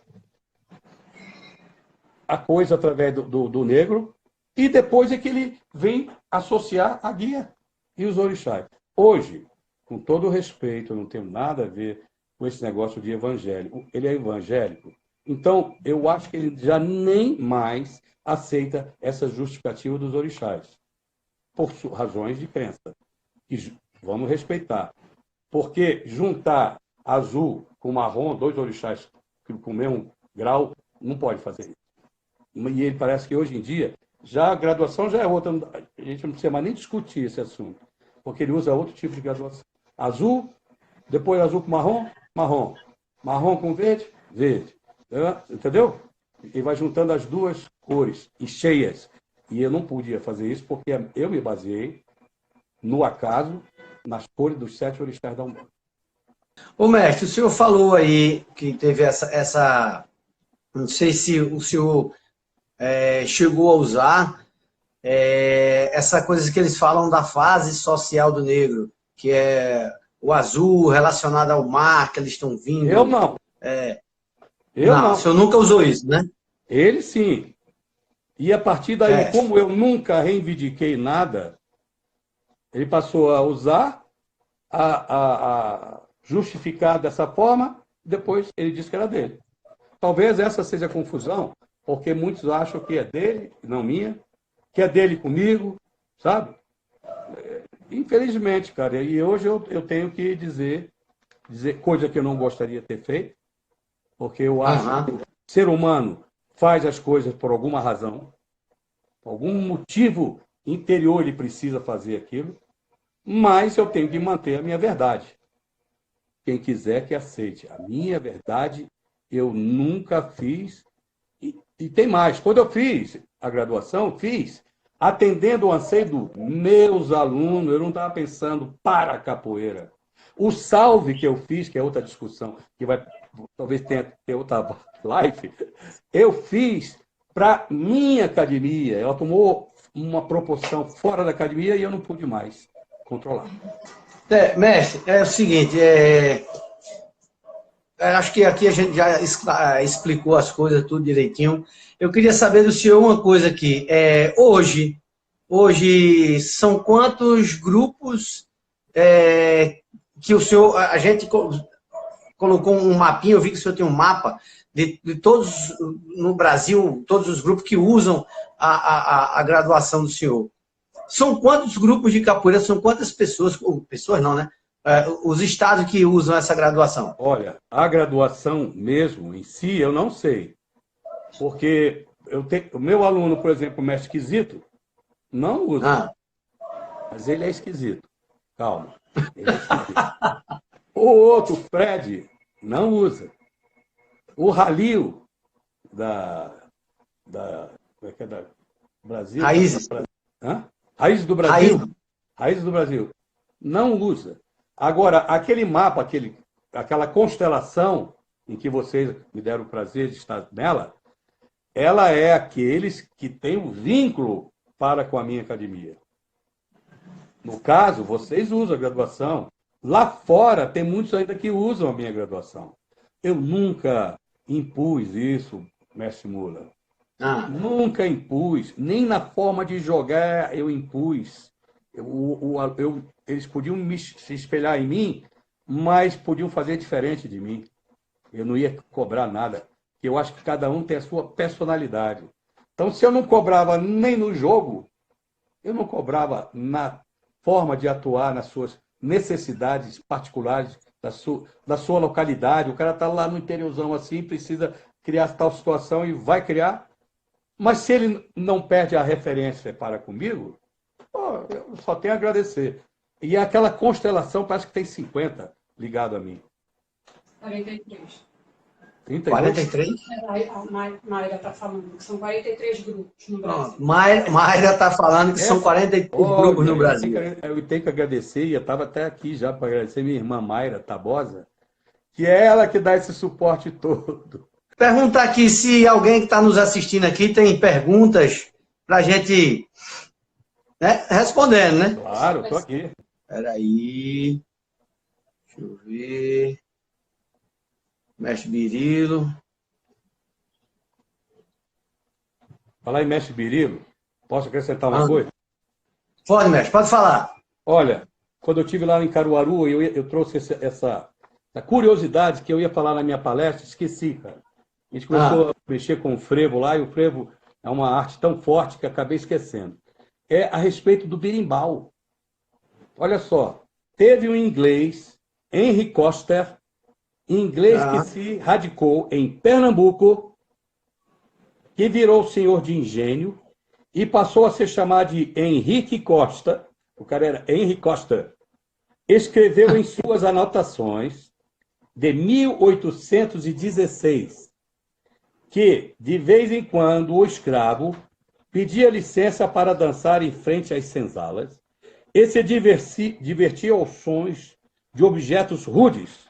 a coisa através do negro, e depois é que ele vem associar a guia e os orixás. Hoje, com todo o respeito, eu não tenho nada a ver com esse negócio de evangélico. Ele é evangélico. Então, eu acho que ele já nem mais aceita essa justificativa dos orixás, por razões de crença. E vamos respeitar. Porque juntar azul com marrom, dois orixás com o mesmo grau, não pode fazer isso. E ele parece que hoje em dia, já a graduação já é outra. A gente não precisa mais nem discutir esse assunto. Porque ele usa outro tipo de graduação. Azul, depois azul com marrom, marrom. Marrom com verde, verde. Entendeu? E vai juntando as duas cores, e cheias. E eu não podia fazer isso porque eu me baseei no acaso, nas cores dos 7 orixás da Umbanda. Ô, mestre, o senhor falou aí que teve não sei se o senhor chegou a usar essa coisa que eles falam da fase social do negro, que é o azul relacionado ao mar, que eles estão vindo. Eu não. Eu não. O senhor nunca usou isso, né? Ele sim. E a partir daí, como eu nunca reivindiquei nada, ele passou a usar, a justificar dessa forma, depois ele disse que era dele. Talvez essa seja a confusão, porque muitos acham que é dele, não minha, que é dele comigo, sabe? Infelizmente, cara, e hoje eu tenho que dizer coisa que eu não gostaria de ter feito, porque eu acho que o ser humano faz as coisas por alguma razão, por algum motivo interior ele precisa fazer aquilo, mas eu tenho que manter a minha verdade. Quem quiser que aceite. A minha verdade eu nunca fiz. E tem mais. Quando eu fiz a graduação, fiz atendendo o anseio dos meus alunos. Eu não estava pensando para a capoeira. O salve que eu fiz, que é outra discussão, que vai talvez tenha outra live, eu fiz para minha academia. Ela tomou uma proporção fora da academia e eu não pude mais controlar. Mestre, é o seguinte, acho que aqui a gente já explicou as coisas tudo direitinho. Eu queria saber do senhor uma coisa aqui. Hoje são quantos grupos que o senhor... A gente colocou um mapinha, eu vi que o senhor tem um mapa de todos no Brasil, todos os grupos que usam a graduação do senhor. São quantos grupos de capoeira, são quantas pessoas não, né? Os estados que usam essa graduação? Olha, a graduação mesmo, em si, eu não sei. Porque o meu aluno, por exemplo, o mestre esquisito, não usa. Mas ele é esquisito. Calma. Ele é esquisito. O outro, Fred, não usa. O Halil, como é que é da Brasil? Raízes. Raízes do Brasil. Raízes do Brasil. Não usa. Agora, aquele mapa, aquela constelação em que vocês me deram o prazer de estar nela, ela é aqueles que têm um vínculo para com a minha academia. No caso, vocês usam a graduação Lá fora, tem muitos ainda que usam a minha graduação. Eu nunca impus isso, mestre Mula. Ah, Nunca impus, nem na forma de jogar eu impus. Eles podiam se espelhar em mim, mas podiam fazer diferente de mim. Eu não ia cobrar nada. Eu acho que cada um tem a sua personalidade. Então, se eu não cobrava nem no jogo, eu não cobrava na forma de atuar, nas suas necessidades particulares da sua localidade. O cara está lá no interiorzão assim, precisa criar tal situação e vai criar. Mas se ele não perde a referência para comigo, pô, eu só tenho a agradecer. E aquela constelação parece que tem 50 ligado a mim. 43. 32? 43? A Mayra está falando que são 43 grupos no Brasil. Mayra está falando que são 43 grupos no Brasil. Eu tenho que agradecer, e eu estava até aqui já para agradecer minha irmã Mayra Tabosa, que é ela que dá esse suporte todo. Pergunta aqui se alguém que está nos assistindo aqui tem perguntas para a gente, né, respondendo, né? Claro, estou aqui. Espera aí. Deixa eu ver. Mestre Birilo. Falar em mestre Birilo, posso acrescentar uma coisa? Pode, mestre, pode falar. Olha, quando eu estive lá em Caruaru, eu trouxe essa curiosidade que eu ia falar na minha palestra, esqueci, cara. A gente começou a mexer com o frevo lá, e o frevo é uma arte tão forte que acabei esquecendo. É a respeito do berimbau. Olha só, teve um inglês, Henry Coster, inglês que se radicou em Pernambuco, que virou senhor de engenho e passou a ser chamado de Henrique Costa. O cara era Henry Costa. Escreveu em suas anotações de 1816 que, de vez em quando, o escravo pedia licença para dançar em frente às senzalas e se divertia aos sons de objetos rudes.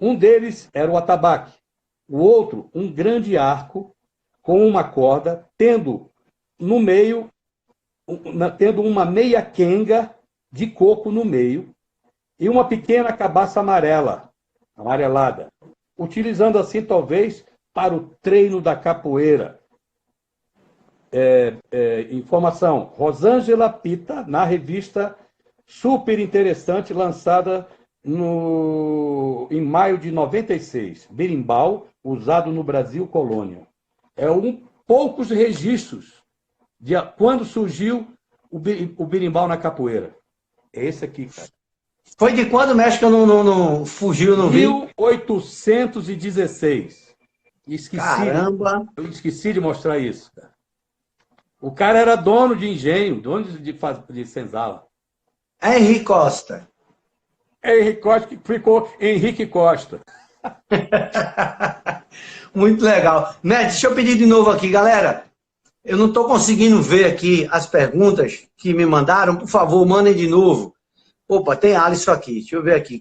Um deles era o atabaque, o outro um grande arco com uma corda, tendo no meio, tendo uma meia quenga de coco no meio e uma pequena cabaça amarelada, utilizando assim talvez para o treino da capoeira. Informação, Rosângela Pita, na revista super interessante, lançada em maio de 96, berimbau, usado no Brasil colônia. É poucos registros de quando surgiu o berimbau na capoeira. É esse aqui, cara. Foi de quando, mestre, que eu não fugiu, não vi? 1816. Esqueci. Caramba! Eu esqueci de mostrar isso, cara. O cara era dono de engenho, dono de senzala. Henrique Costa. Henrique Costa, que ficou Henrique Costa. Muito legal. Mestre, deixa eu pedir de novo aqui, galera. Eu não estou conseguindo ver aqui as perguntas que me mandaram. Por favor, mandem de novo. Opa, tem Alisson aqui. Deixa eu ver aqui.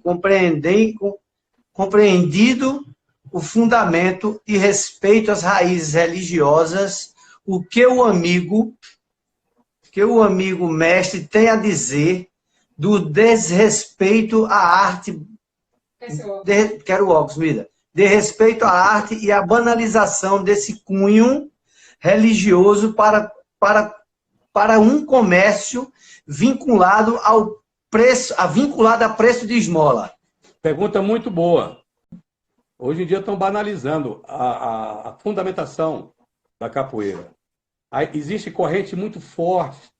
Compreendido o fundamento e respeito às raízes religiosas, o que o amigo mestre tem a dizer do desrespeito à arte. Quero óculos, Mida. De respeito à arte e à banalização desse cunho religioso para um comércio vinculado ao preço, vinculado a preço de esmola. Pergunta muito boa. Hoje em dia estão banalizando a fundamentação da capoeira. Existe corrente muito forte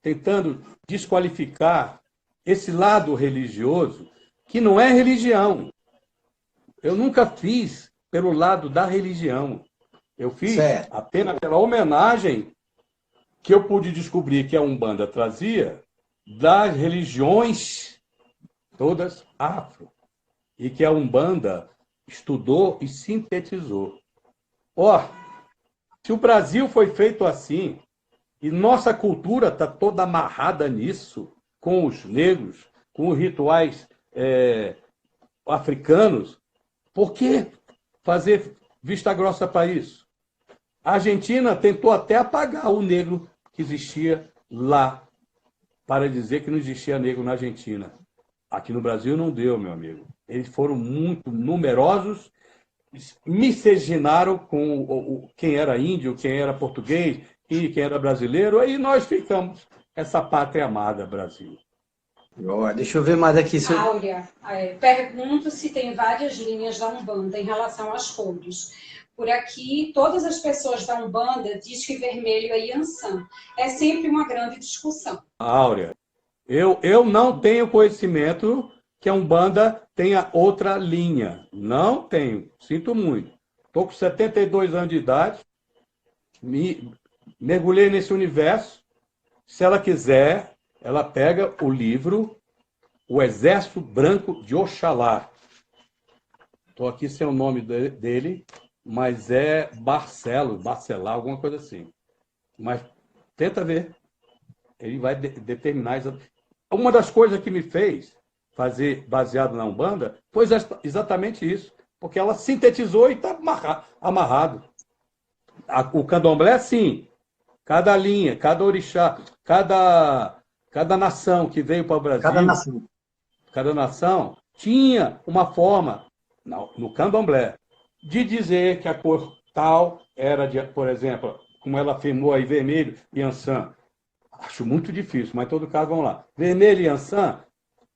tentando desqualificar esse lado religioso, que não é religião. Eu nunca fiz pelo lado da religião. Eu fiz apenas pela homenagem que eu pude descobrir que a Umbanda trazia das religiões todas afro. E que a Umbanda estudou e sintetizou. Se o Brasil foi feito assim, e nossa cultura está toda amarrada nisso, com os negros, com os rituais africanos, por que fazer vista grossa para isso? A Argentina tentou até apagar o negro que existia lá, para dizer que não existia negro na Argentina. Aqui no Brasil não deu, meu amigo. Eles foram muito numerosos, miscigenaram com quem era índio, quem era português e quem era brasileiro, aí nós ficamos essa pátria amada, Brasil. Deixa eu ver mais aqui. Áurea, pergunto se tem várias linhas da Umbanda em relação às cores. Por aqui, todas as pessoas da Umbanda dizem que vermelho é Yansan. É sempre uma grande discussão. Áurea, eu não tenho conhecimento que a Umbanda tenha outra linha. Não tenho. Sinto muito. Estou com 72 anos de idade, mergulhei nesse universo. Se ela quiser, ela pega o livro O Exército Branco de Oxalá. Estou aqui sem o nome dele, mas é Barcelar, alguma coisa assim. Mas tenta ver. Ele vai determinar. Uma das coisas que me fez fazer baseado na Umbanda foi exatamente isso. Porque ela sintetizou e está amarrado. O candomblé, sim. Cada linha, cada orixá, cada nação que veio para o Brasil, cada nação tinha uma forma, no candomblé, de dizer que a cor tal era, por exemplo, como ela afirmou aí, vermelho e Yansan. Acho muito difícil, mas em todo caso, vamos lá. Vermelho e Yansan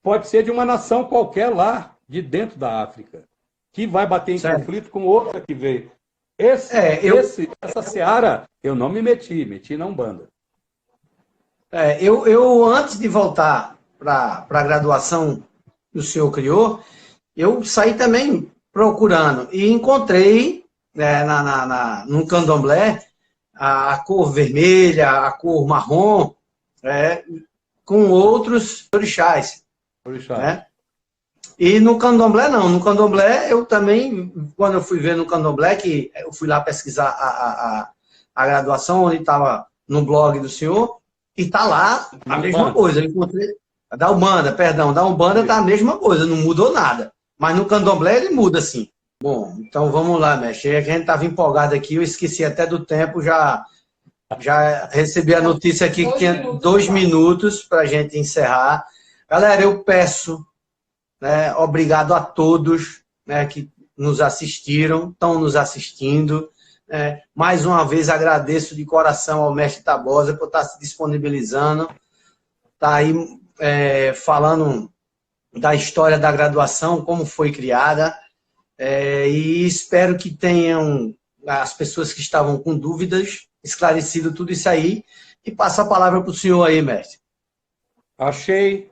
pode ser de uma nação qualquer lá, de dentro da África, que vai bater em conflito com outra que veio. Essa seara, eu não me meti na Umbanda. Eu antes de voltar para a graduação que o senhor criou, eu saí também procurando e encontrei no candomblé a cor vermelha, a cor marrom, com outros orixás. Né? E no candomblé, não. No candomblé, eu também, quando eu fui ver no candomblé, que eu fui lá pesquisar a graduação, onde estava no blog do senhor, e está lá a mesma coisa. Eu encontrei, da Umbanda está a mesma coisa, não mudou nada. Mas no candomblé ele muda, sim. Bom, então vamos lá, mestre. A gente estava empolgado aqui, eu esqueci até do tempo, já recebi a notícia aqui que tinha 2 minutos para a gente encerrar. Galera, eu peço, obrigado a todos que nos assistiram, estão nos assistindo. Mais uma vez agradeço de coração ao mestre Tabosa por estar se disponibilizando, tá aí falando da história da graduação, como foi criada, e espero que tenham as pessoas que estavam com dúvidas esclarecido tudo isso aí, e passo a palavra para o senhor aí, mestre. Achei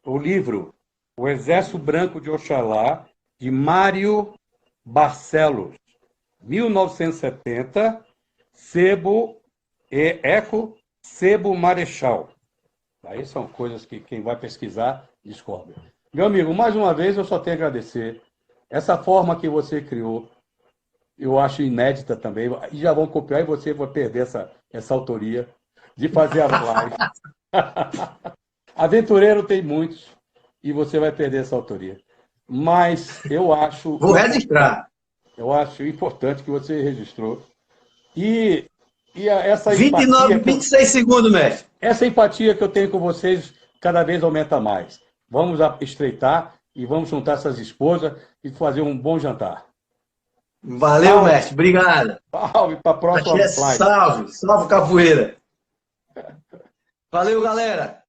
o livro O Exército Branco de Oxalá, de Mário Barcelos, 1970, Sebo Marechal. Aí são coisas que quem vai pesquisar descobre. Meu amigo, mais uma vez eu só tenho a agradecer. Essa forma que você criou, eu acho inédita também. E já vão copiar e você vai perder essa autoria de fazer as lives. Aventureiro tem muitos e você vai perder essa autoria. Mas eu acho... Vou registrar. Eu acho importante que você registrou. E essa 29, 26 segundos, mestre. Essa empatia que eu tenho com vocês cada vez aumenta mais. Vamos estreitar e vamos juntar essas esposas e fazer um bom jantar. Valeu, salve, mestre. Obrigado. Salve para a próxima live. Salve capoeira. Valeu, galera.